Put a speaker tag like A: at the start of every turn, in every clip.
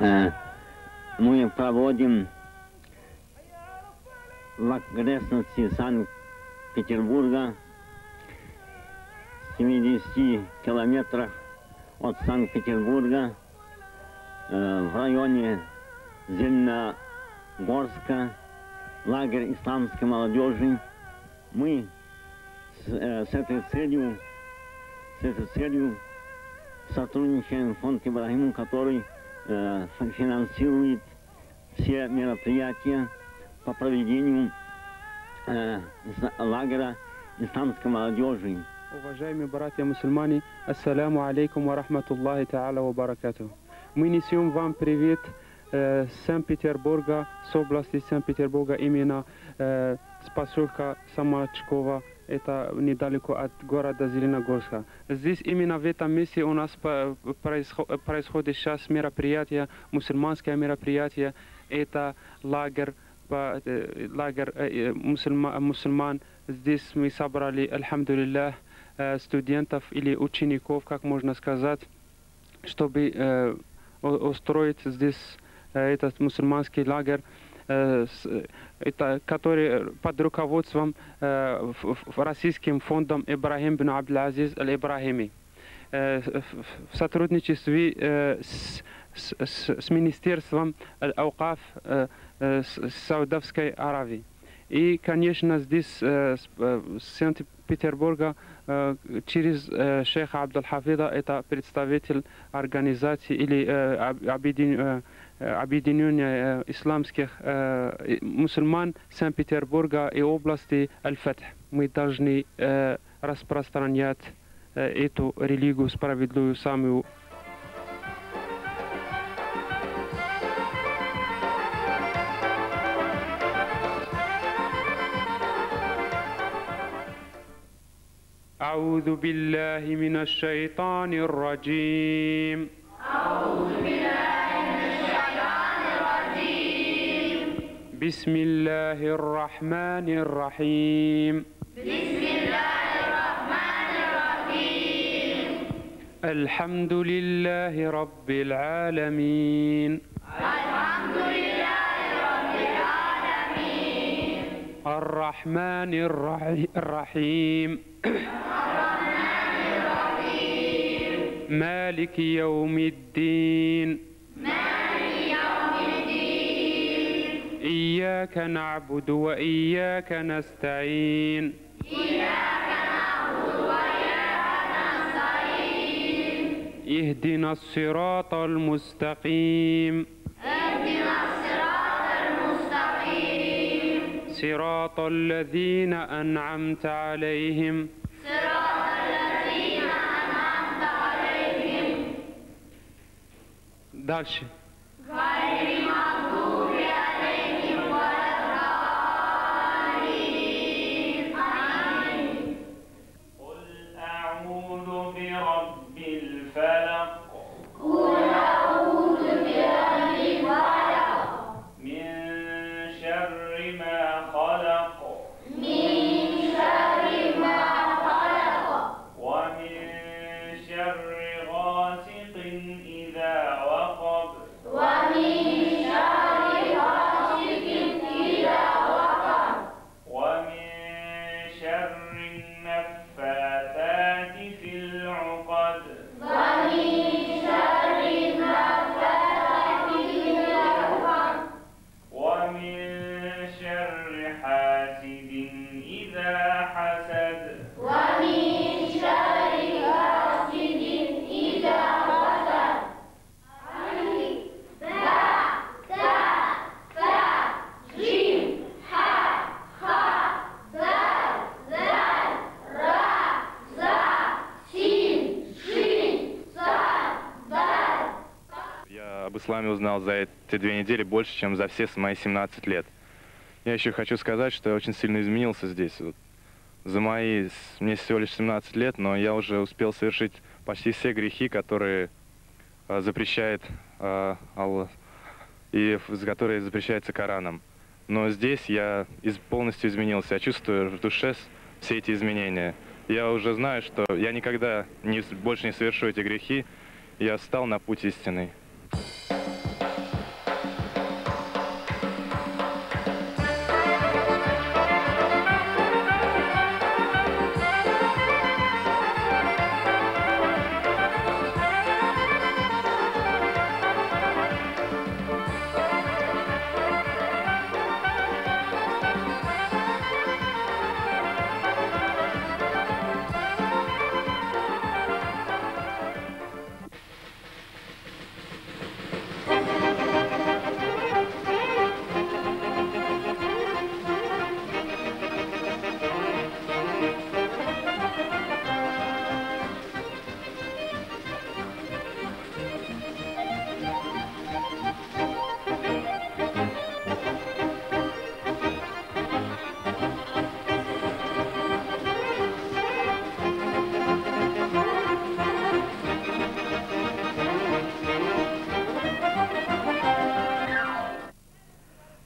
A: Мы проводим в окрестности Санкт-Петербурга, 70 километрах от Санкт-Петербурга, в районе Зеленогорска, лагерь исламской молодежи. Мы с этой целью сотрудничаем с фондом Ибрагиму, который финансирует все мероприятия по проведению лагеря исламской молодежи.
B: Уважаемые братья-мусульмане, ассаляму алейкум ва рахматуллахи та'аля ва баракатуху. Мы несем вам привет с Санкт-Петербурга, с области Санкт-Петербурга, именно с поселка Самочкова, это недалеко от города Зеленогорска. Здесь именно в этом месте у нас происходит сейчас мероприятие, мусульманское мероприятие, это лагерь мусульман. Здесь мы собрали, альхамдулиллах, студентов или учеников, как можно сказать, чтобы устроить здесь этот мусульманский лагерь, который под руководством российским фондом Ибрагим бин Абдул-Азиз аль-Ибрагими, в сотрудничестве с Министерством Ауқаф Саудовской Аравии. И, конечно, здесь с Санкт-Петербурга через шейха Абдул-Хафида, это представитель организации или объединения исламских мусульман Санкт-Петербурга и области Аль-Фатх. Мы должны распространять эту религию справедливую, самую. أعوذ بالله من الشيطان الرجيم. أعوذ بالله من الشيطان الرجيم. بسم الله الرحمن الرحيم. بسم الله الرحمن الرحيم. الحمد لله رب العالمين. الحمد لله رب العالمين. الرحمن الرحيم. مالك يوم الدين. مالك يوم الدين. إياك نعبد وإياك نستعين. إياك نعبد وإياك نستعين. اهدنا الصراط المستقيم. اهدنا الصراط المستقيم. صراط الذين أنعمت عليهم. Дальше.
C: Об исламе узнал за эти 2 недели больше, чем за все мои 17 лет. Я еще хочу сказать, что я очень сильно изменился здесь. Вот. Мне всего лишь 17 лет, но я уже успел совершить почти все грехи, которые запрещает Аллах, и которые запрещаются Кораном. Но здесь я полностью изменился. Я чувствую в душе все эти изменения. Я уже знаю, что я никогда больше не совершу эти грехи. Я встал на путь истинный.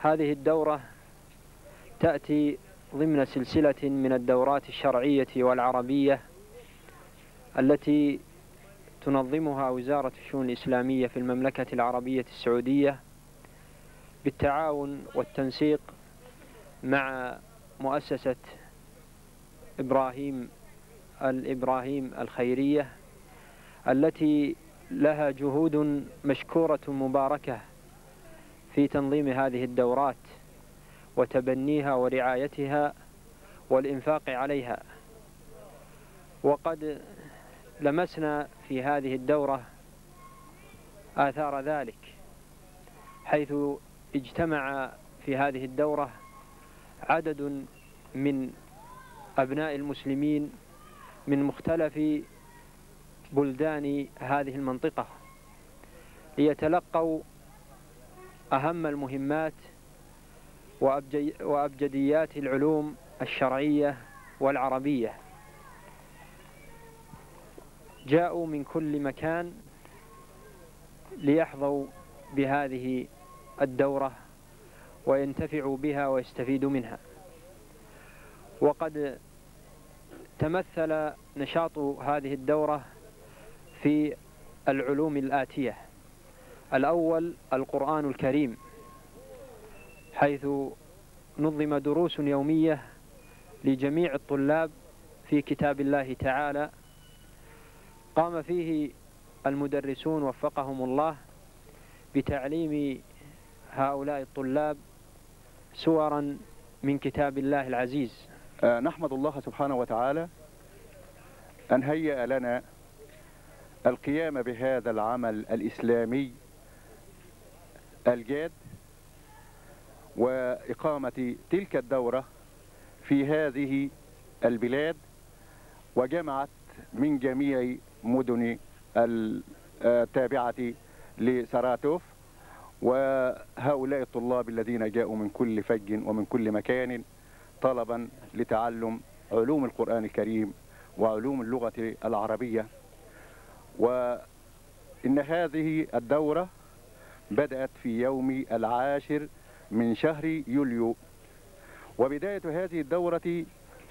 D: هذه الدورة تأتي ضمن سلسلة من الدورات الشرعية والعربية التي تنظمها وزارة الشؤون الإسلامية في المملكة العربية السعودية بالتعاون والتنسيق مع مؤسسة إبراهيم الخيرية التي لها جهود مشكورة مباركة في تنظيم هذه الدورات وتبنيها ورعايتها والإنفاق عليها. وقد لمسنا في هذه الدورة آثار ذلك، حيث اجتمع في هذه الدورة عدد من أبناء المسلمين من مختلف بلدان هذه المنطقة ليتلقوا أهم المهمات وأبجديات العلوم الشرعية والعربية. جاءوا من كل مكان ليحظوا بهذه الدورة وينتفعوا بها ويستفيدوا منها. وقد تمثل نشاط هذه الدورة في العلوم الآتية: الأول القرآن الكريم، حيث نظم دروس يومية لجميع الطلاب في كتاب الله تعالى، قام فيه المدرسون وفقهم الله بتعليم هؤلاء الطلاب سورا من كتاب الله العزيز.
E: نحمد الله سبحانه وتعالى أن هيأ لنا القيام بهذا العمل الإسلامي الجاد وإقامة تلك الدورة في هذه البلاد، وجمعت من جميع مدن التابعة لساراتوف، وهؤلاء الطلاب الذين جاءوا من كل فج ومن كل مكان طلبا لتعلم علوم القرآن الكريم وعلوم اللغة العربية. وإن هذه الدورة بدأت في يوم 10 من شهر يوليو، وبداية هذه الدورة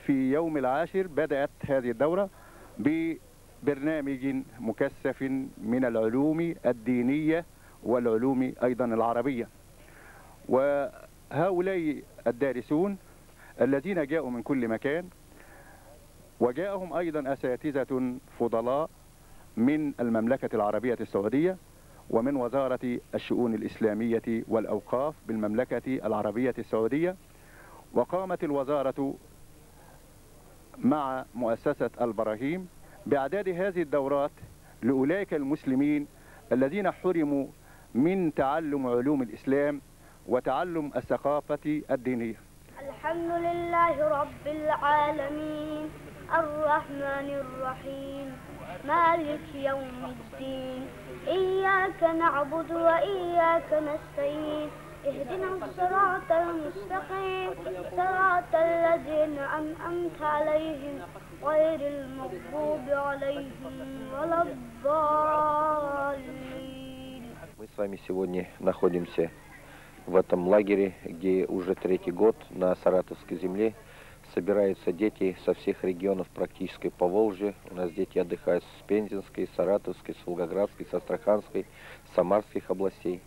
E: في يوم 10 بدأت هذه الدورة ببرنامج مكثف من العلوم الدينية والعلوم أيضا العربية. وهؤلاء الدارسون الذين جاءوا من كل مكان، وجاءهم أيضا أساتذة فضلاء من المملكة العربية السعودية ومن وزارة الشؤون الإسلامية والأوقاف بالمملكة العربية السعودية. وقامت الوزارة مع مؤسسة البراهيم بإعداد هذه الدورات لأولئك المسلمين الذين حرموا من تعلم علوم الإسلام وتعلم الثقافة الدينية.
F: الحمد لله رب العالمين الرحمن الرحيم مالك يوم الدين إياك نعبد وإياك نستعين اهدنا الصراط المستقيم صراط الذين أنعمت عليهم غير المغضوب عليهم ولا الضالين.
G: Мы с вами сегодня находимся в этом лагере, где уже 3-й год на Саратовской земле собираются дети со всех регионов практически Поволжья. У нас дети отдыхают с Пензенской, Саратовской, с Волгоградской, с Астраханской, с Самарских областей.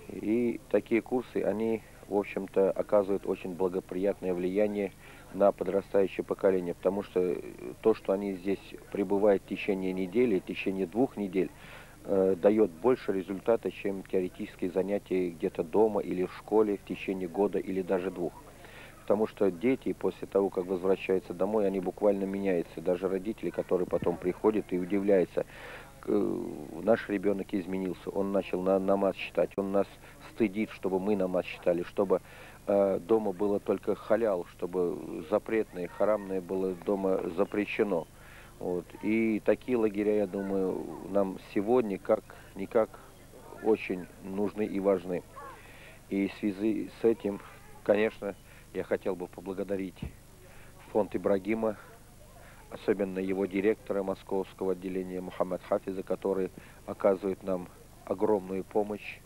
G: И такие курсы, они, в общем-то, оказывают очень благоприятное влияние на подрастающее поколение, потому что то, что они здесь пребывают в течение недели, в течение 2 недель, дает больше результата, чем теоретические занятия где-то дома или в школе в течение года или даже 2. Потому что дети после того, как возвращаются домой, они буквально меняются. Даже родители, которые потом приходят и удивляются, наш ребенок изменился, он начал намаз читать, он нас стыдит, чтобы мы намаз читали, чтобы дома было только халял, чтобы запретное, харамное было дома запрещено. Вот. И такие лагеря, я думаю, нам сегодня как-никак очень нужны и важны. И в связи с этим, конечно, я хотел бы поблагодарить фонд Ибрагима, особенно его директора московского отделения Мухаммад Хафиза, который оказывает нам огромную помощь.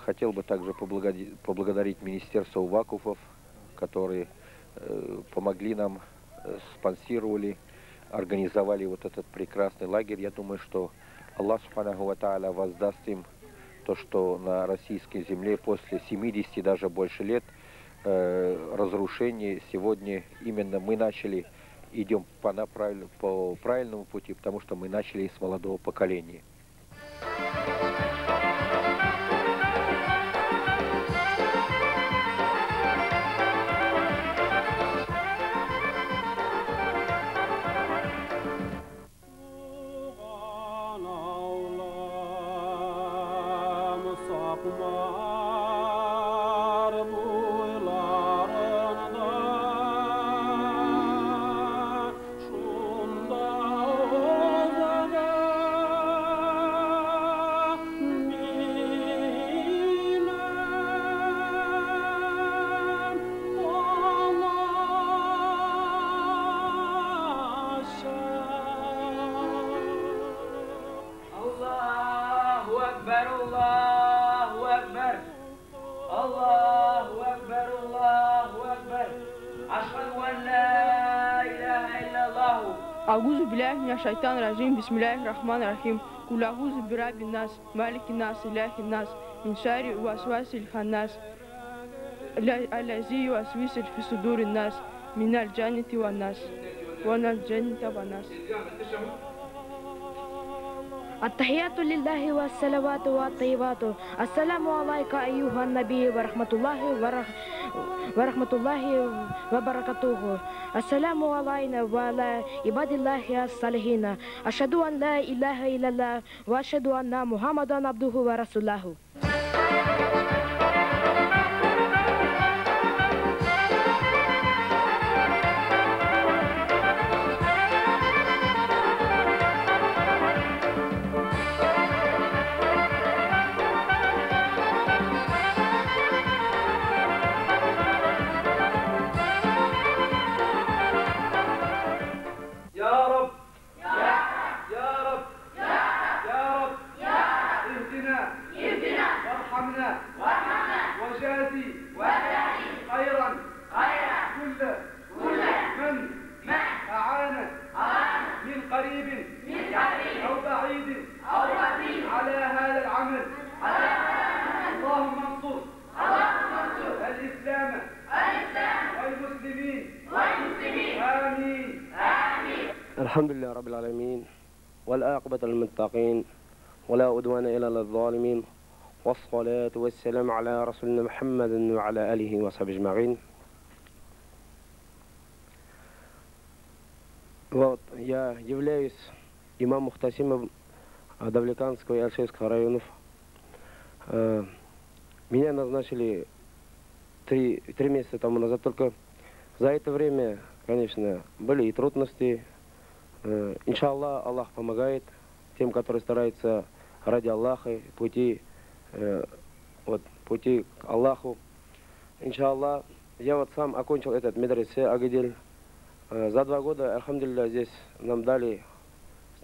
G: Хотел бы также поблагодарить Министерство вакуфов, которые помогли нам, спонсировали, организовали вот этот прекрасный лагерь. Я думаю, что Аллах Субханаху ва Тааля воздаст им то, что на российской земле после 70 даже больше лет разрушений сегодня именно мы идем по правильному пути, потому что мы начали с молодого поколения.
H: أعوذ بالله من الشيطان الرجيم بسم الله الرحمن الرحيم قل أعوذ برب الناس مالك الناس إله الناس من شر الوسواس الخناس الذي يوسوس في صدور الناس من الجنة والناس
I: التحيات لله والصلوات والطيبات السلام عليك أيها النبي ورحمة الله وبركاته السلام علينا وعلى عباد الله الصالحين أشهد أن لا إله إلا الله وأشهد أن محمدا عبده ورسوله.
J: الحمد لله رب العالمين والعاقبة للمتقين ولا أدوان إلا للظالمين والصلاة والسلام على رسولنا محمد وعلى آله وصحبه أجمعين. Вот, я являюсь имам Мухтасимом Давлеканского и Альшевского районов. Меня назначили три месяца тому назад, только за это время, конечно, были и трудности. Иншаллах, Аллах помогает тем, которые стараются ради Аллаха, пути к Аллаху. Иншаллах, я вот сам окончил этот медресе Агидель. За 2 года, альхамдулилля, здесь нам дали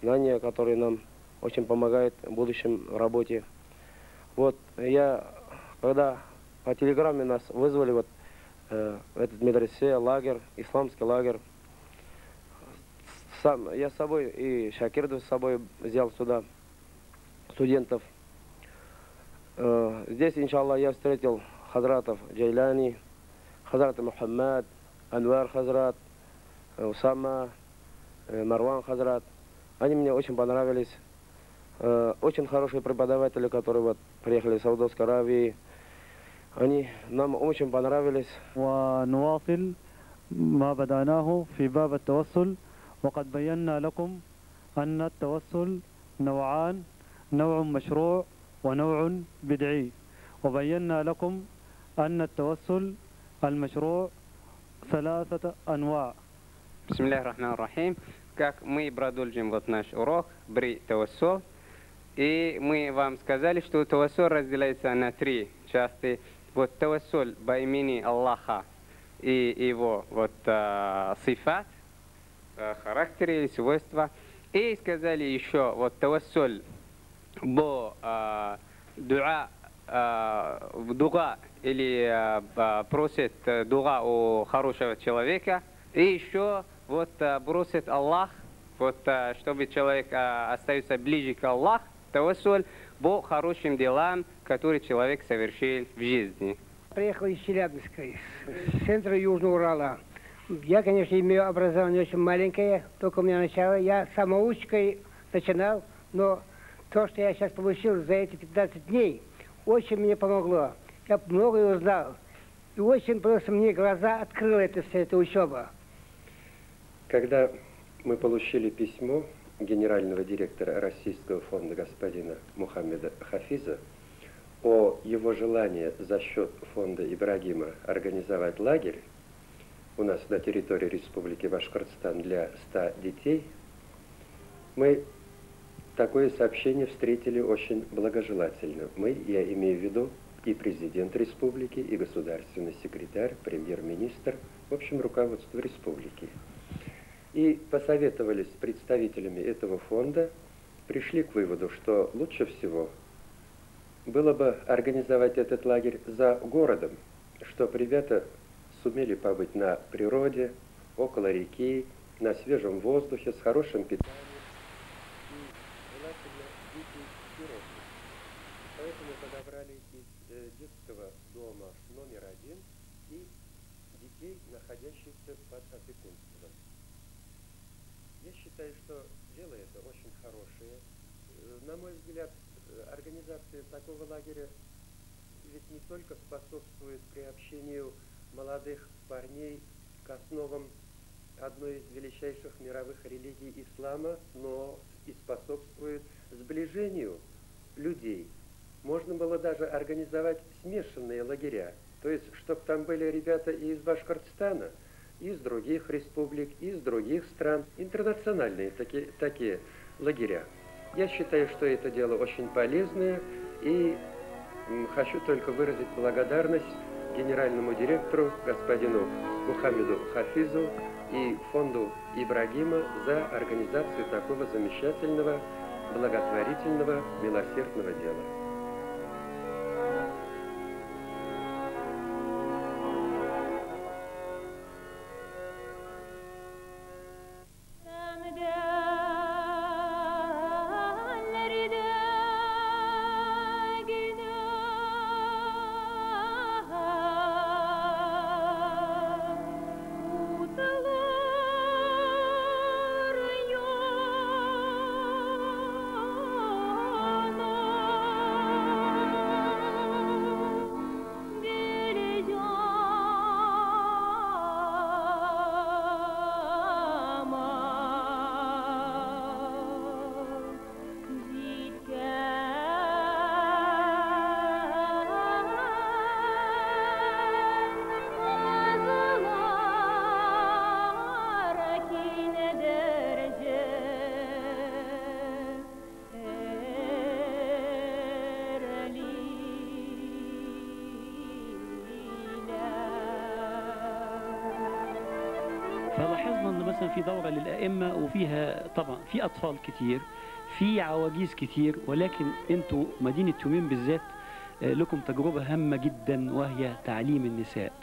J: знания, которые нам очень помогают в будущем работе. Вот я, когда по телеграмме нас вызвали в этот медресе, лагерь, исламский лагерь, я с собой и Шакирдов с собой взял сюда студентов. Здесь, иншаллах, я встретил хазратов Джайляни, хазрата Мухаммад, Анвар хазрат, Усама, Марван хазрат. Они мне очень понравились. Очень хорошие преподаватели, которые вот приехали из Саудовской Аравии. Они нам очень понравились.
K: ونواصل ما بدأناه في باب التوسل وقد بينا لكم أن التوسل نوعان، نوع مشروع ونوع بدعي، وبينا لكم أن التوسل المشروع 3 أنواع.
L: بسم الله الرحمن الرحيم. Как мы продолжим вот наш урок при таwaссул, и мы вам сказали, что таwaссул разделяется на 3 части. Вот таwaссул по имени Аллаха и его вот сифат, характеры, свойства. И сказали еще вот таwassул по дуа дуга или просит дуга у хорошего человека, и еще вот просит Аллах, вот чтобы человек остается ближе к Аллаху, тавассуль по хорошим делам, которые человек совершил в жизни.
M: Приехал из Челябинска, из центра Южного Урала. Я, конечно, имею образование очень маленькое, только у меня начало. Я самоучкой начинал, но то, что я сейчас получил за эти 15 дней, очень мне помогло. Я многое узнал. И очень просто мне глаза открыла вся эта учеба.
N: Когда мы получили письмо генерального директора Российского фонда господина Мухаммеда Хафиза о его желании за счет фонда Ибрагима организовать лагерь у нас на территории Республики Башкортостан для 100 детей, мы такое сообщение встретили очень благожелательно. Мы, я имею в виду, и президент республики, и государственный секретарь, премьер-министр, в общем, руководство республики. И посоветовались с представителями этого фонда, пришли к выводу, что лучше всего было бы организовать этот лагерь за городом, чтобы ребята сумели побыть на природе, около реки, на свежем воздухе, с хорошим питанием. И желательно дети-сироты. Поэтому подобрали из детского дома номер 1 и детей, находящихся под опекунством. Я считаю, что дело это очень хорошее. На мой взгляд, организация такого лагеря ведь не только способствует приобщению молодых парней к основам одной из величайших мировых религий ислама, но и способствует сближению людей. Можно было даже организовать смешанные лагеря, то есть, чтобы там были ребята и из Башкортостана, и из других республик, и из других стран, интернациональные такие лагеря. Я считаю, что это дело очень полезное, и хочу только выразить благодарность генеральному директору, господину Мухаммеду Хафизу и фонду Ибрагима за организацию такого замечательного, благотворительного, милосердного дела.
O: فلاحظنا ان مثلا في دوره للائمه وفيها طبعا في اطفال كتير، في عواجيز كتير، ولكن انتوا مدينه يومين بالذات لكم تجربه هامه جدا وهي تعليم النساء.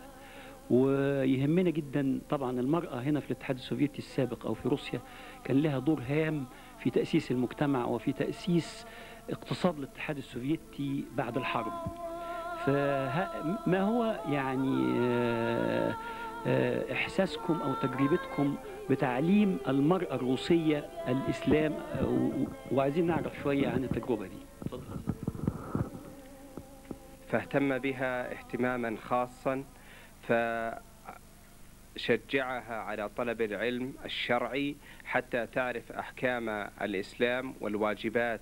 O: ويهمنا جدا طبعا المراه هنا في الاتحاد السوفيتي السابق او في روسيا كان لها دور هام في تاسيس المجتمع وفي تاسيس اقتصاد الاتحاد السوفيتي بعد الحرب. فما هو يعني إحساسكم أو تجربتكم بتعليم المرأة الروسية الإسلام، وعايزين نعرف شوية عن التجربة دي.
L: فاهتم بها اهتماما خاصا، فشجعها على طلب العلم الشرعي حتى تعرف أحكام الإسلام والواجبات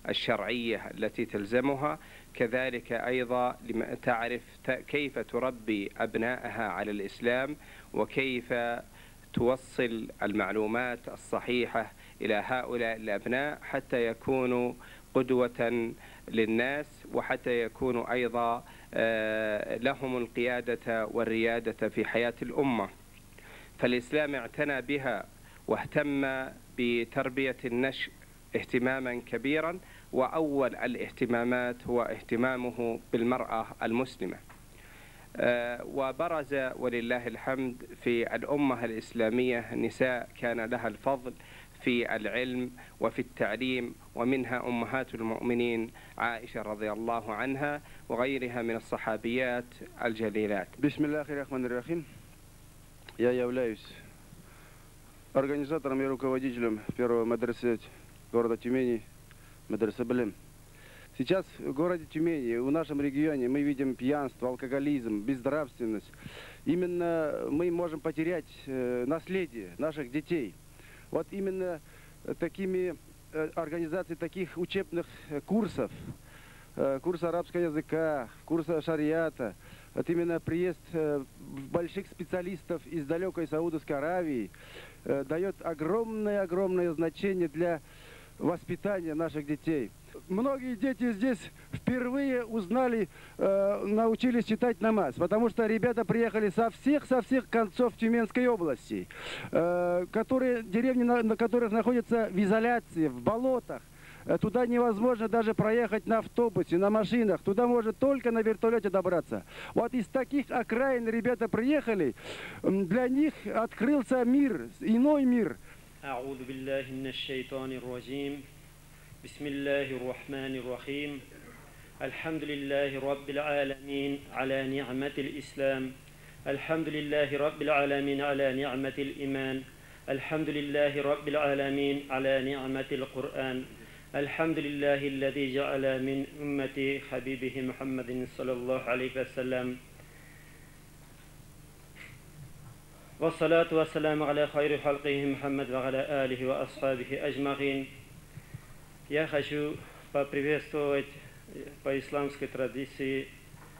L: الشرعية التي تلزمها، كذلك أيضا تعرف كيف تربي أبنائها على الإسلام وكيف توصل المعلومات الصحيحة إلى هؤلاء الأبناء حتى يكونوا قدوة للناس وحتى يكونوا أيضا لهم القيادة والريادة في حياة الأمة. فالإسلام اعتنى بها واهتم بتربية النشء
P: اهتماما كبيرا، وأول الاهتمامات هو اهتمامه بالمرأة المسلمة. وبرز ولله الحمد في الأمة الإسلامية نساء كان لها الفضل في العلم وفي التعليم، ومنها أمهات المؤمنين عائشة رضي الله عنها وغيرها من الصحابيات الجليلات.
Q: بسم الله الرحمن الرحيم. Я являюсь организатором и руководителем первого медресе города Тюмени, медресе Блем. Сейчас в городе Тюмени, в нашем регионе, мы видим пьянство, алкоголизм, безнравственность. Именно мы можем потерять наследие наших детей. Вот именно такими организацией таких учебных курсов, курса арабского языка, курса шариата, вот именно приезд больших специалистов из далекой Саудовской Аравии дает огромное значение для воспитания наших детей. Многие дети здесь впервые узнали, научились читать намаз, потому что ребята приехали со всех концов Тюменской области, деревни, на которых находятся в изоляции, в болотах. Туда невозможно даже проехать на автобусе, на машинах. Туда можно только на вертолете добраться. Вот из таких окраин ребята приехали. Для них открылся мир, иной мир.
R: بسم الله الرحمن الرحيم الحمد لله رب العالمين على نعمة الإسلام الحمد لله رب العالمين على نعمة الإيمان الحمد لله رب العالمين على نعمة القرآن الحمد لله الذي جعل من أمة حبيبه محمد صلى الله عليه وسلم والصلاة والسلام على خير خلقه محمد وعلى آله وأصحابه أجمعين. Я хочу поприветствовать по исламской традиции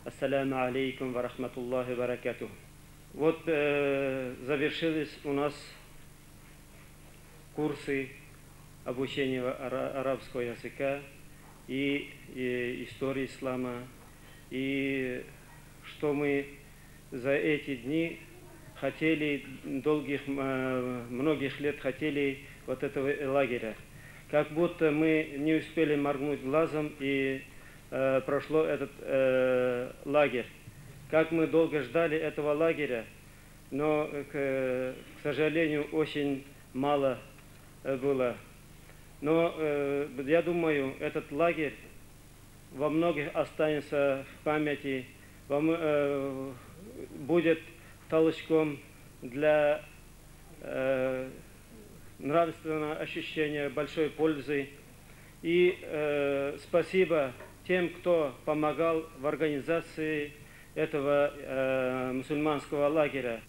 R: ассаляму алейкум ва рахматуллахи ва баракатух. Вот завершились у нас курсы обучения арабского языка и истории ислама. И что мы за эти дни хотели, многих лет хотели вот этого лагеря. Как будто мы не успели моргнуть глазом, и прошло этот лагерь. Как мы долго ждали этого лагеря, но, к сожалению, очень мало было. Но я думаю, этот лагерь во многих останется в памяти, будет толчком для нравственного ощущения, большой пользы. И спасибо тем, кто помогал в организации этого мусульманского лагеря.